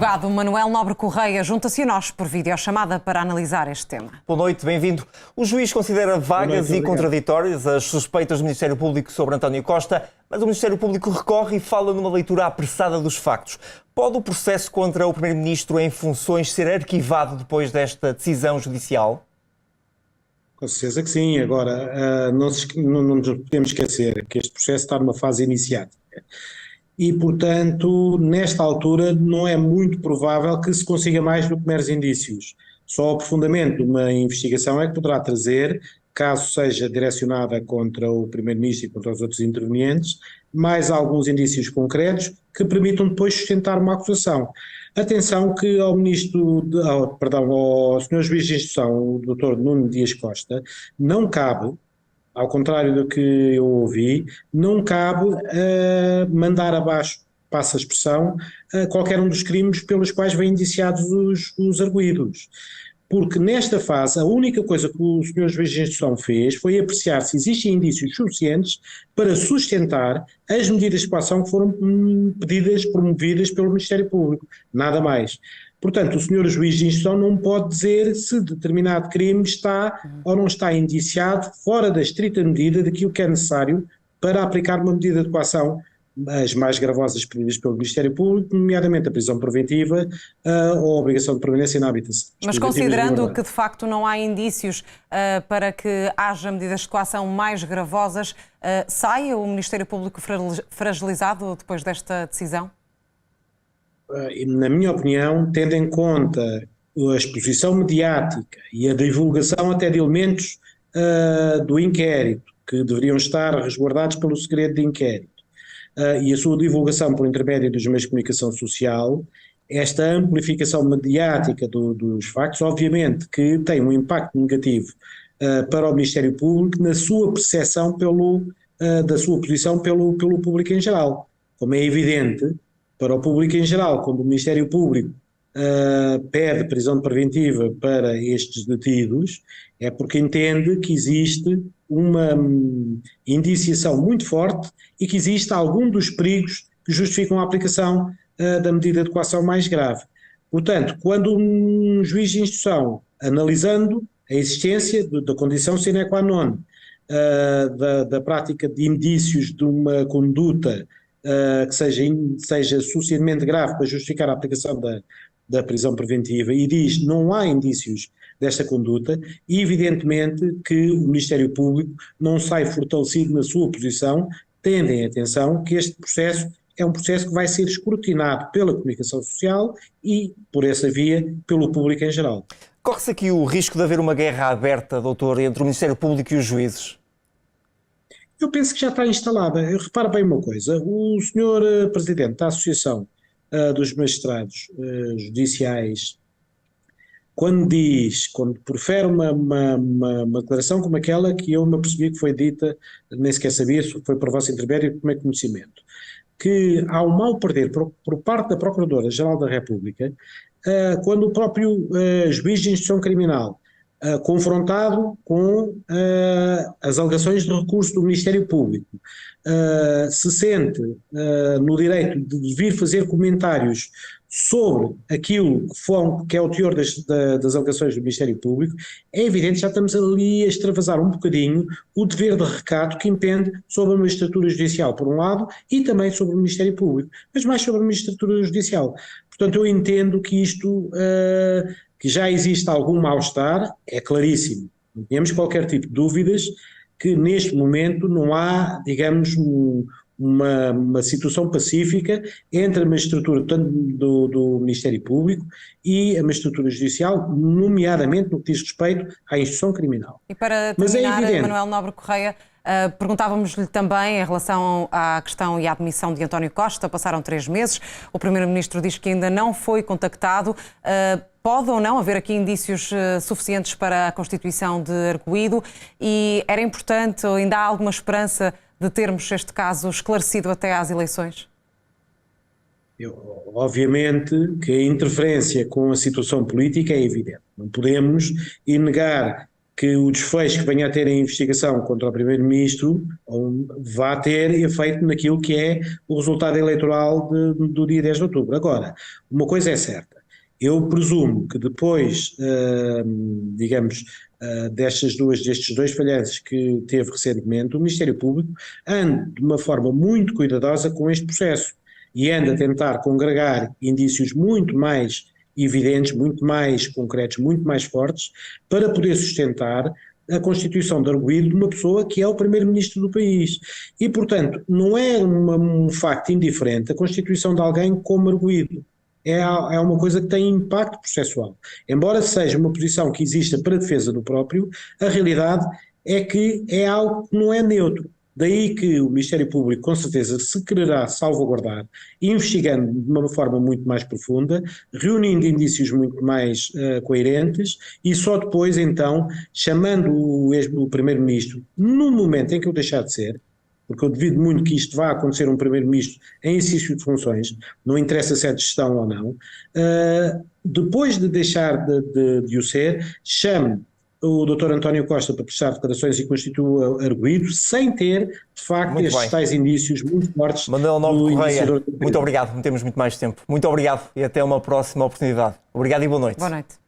O advogado Manuel Nobre Correia junta-se a nós por videochamada para analisar este tema. Boa noite, bem-vindo. O juiz considera vagas e contraditórias as suspeitas do Ministério Público sobre António Costa, mas o Ministério Público recorre e fala numa leitura apressada dos factos. Pode o processo contra o Primeiro-Ministro em funções ser arquivado depois desta decisão judicial? Com certeza que sim. Agora, não nos podemos esquecer que este processo está numa fase iniciática. E, portanto, nesta altura não é muito provável que se consiga mais do que meros indícios. Só o aprofundamento de uma investigação é que poderá trazer, caso seja direcionada contra o Primeiro-Ministro e contra os outros intervenientes, mais alguns indícios concretos que permitam depois sustentar uma acusação. Atenção que ao Sr. Juiz de Instrução, o Dr. Nuno Dias Costa, não cabe, ao contrário do que eu ouvi, não cabe mandar abaixo, passa a expressão, qualquer um dos crimes pelos quais vêm indiciados os arguidos. Porque nesta fase a única coisa que o Sr. Juiz de Instrução fez foi apreciar se existem indícios suficientes para sustentar as medidas de coação que foram promovidas pelo Ministério Público, nada mais. Portanto, o Sr. Juiz de Instrução não pode dizer se determinado crime está ou não está indiciado fora da estrita medida daquilo que é necessário para aplicar uma medida de coação, as mais gravosas pedidas pelo Ministério Público, nomeadamente a prisão preventiva ou a obrigação de permanência na habitação. Mas considerando que de facto não há indícios para que haja medidas de coação mais gravosas, sai o Ministério Público fragilizado depois desta decisão? Na minha opinião, tendo em conta a exposição mediática e a divulgação até de elementos do inquérito, que deveriam estar resguardados pelo segredo de inquérito, e a sua divulgação por intermédio dos meios de comunicação social, esta amplificação mediática dos factos, obviamente que tem um impacto negativo para o Ministério Público na sua percepção da sua posição pelo público em geral. Como é evidente, para o público em geral, quando o Ministério Público pede prisão preventiva para estes detidos, é porque entende que existe uma indiciação muito forte e que existe algum dos perigos que justificam a aplicação da medida de coação mais grave. Portanto, quando um juiz de instrução, analisando a existência da condição sine qua non, da prática de indícios de uma conduta que seja suficientemente grave para justificar a aplicação da prisão preventiva e diz não há indícios desta conduta, e evidentemente que o Ministério Público não sai fortalecido na sua posição, tendo em atenção que este processo é um processo que vai ser escrutinado pela comunicação social e, por essa via, pelo público em geral. Corre-se aqui o risco de haver uma guerra aberta, doutor, entre o Ministério Público e os juízes? Eu penso que já está instalada. Repara bem uma coisa, o Sr. Presidente da Associação dos Magistrados Judiciais, quando profere uma declaração como aquela que eu me apercebi que foi dita, nem sequer sabia se foi por vosso intermédio e tomei conhecimento, que há um mal perder por parte da Procuradora-Geral da República, quando o próprio juiz de instrução criminal, confrontado com as alegações de recurso do Ministério Público, se sente no direito de vir fazer comentários sobre aquilo que é o teor das alegações do Ministério Público, é evidente que já estamos ali a extravasar um bocadinho o dever de recato que impende sobre a magistratura judicial, por um lado, e também sobre o Ministério Público, mas mais sobre a magistratura judicial. Portanto, eu entendo que isto, que já existe algum mal-estar, é claríssimo. Não temos qualquer tipo de dúvidas que neste momento não há, digamos, uma situação pacífica entre a magistratura tanto do Ministério Público e a magistratura judicial, nomeadamente no que diz respeito à instrução criminal. E para terminar, Manuel Nobre Correia, perguntávamos-lhe também em relação à questão e à admissão de António Costa. Passaram 3 meses, o Primeiro-Ministro diz que ainda não foi contactado. Pode ou não haver aqui indícios suficientes para a constituição de arguido, e era importante, ou ainda há alguma esperança de termos este caso esclarecido até às eleições? Obviamente que a interferência com a situação política é evidente. Não podemos negar que o desfecho que venha a ter a investigação contra o Primeiro-Ministro vá ter efeito naquilo que é o resultado eleitoral do dia 10 de outubro. Agora, uma coisa é certa, eu presumo que depois, destes dois falhanços que teve recentemente, o Ministério Público ande de uma forma muito cuidadosa com este processo e ande a tentar congregar indícios muito mais evidentes, muito mais concretos, muito mais fortes, para poder sustentar a constituição de arguido de uma pessoa que é o primeiro-ministro do país. E, portanto, não é um facto indiferente a constituição de alguém como arguido. É uma coisa que tem impacto processual. Embora seja uma posição que exista para a defesa do próprio, a realidade é que é algo que não é neutro. Daí que o Ministério Público, com certeza, se quererá salvaguardar, investigando de uma forma muito mais profunda, reunindo indícios muito mais coerentes e só depois, então, chamando o Primeiro-Ministro, no momento em que o deixar de ser, porque eu devido muito que isto vá acontecer um Primeiro-Ministro em exercício de funções, não interessa se é de gestão ou não, depois de deixar de o ser, chame o Dr. António Costa para prestar declarações e constitua arguido, sem ter, de facto, Muito estes bem. tais indícios muito fortes. Manuel Nobre Correia, indiciador. muito obrigado, não temos muito mais tempo. Muito obrigado e até uma próxima oportunidade. Obrigado e boa noite. Boa noite.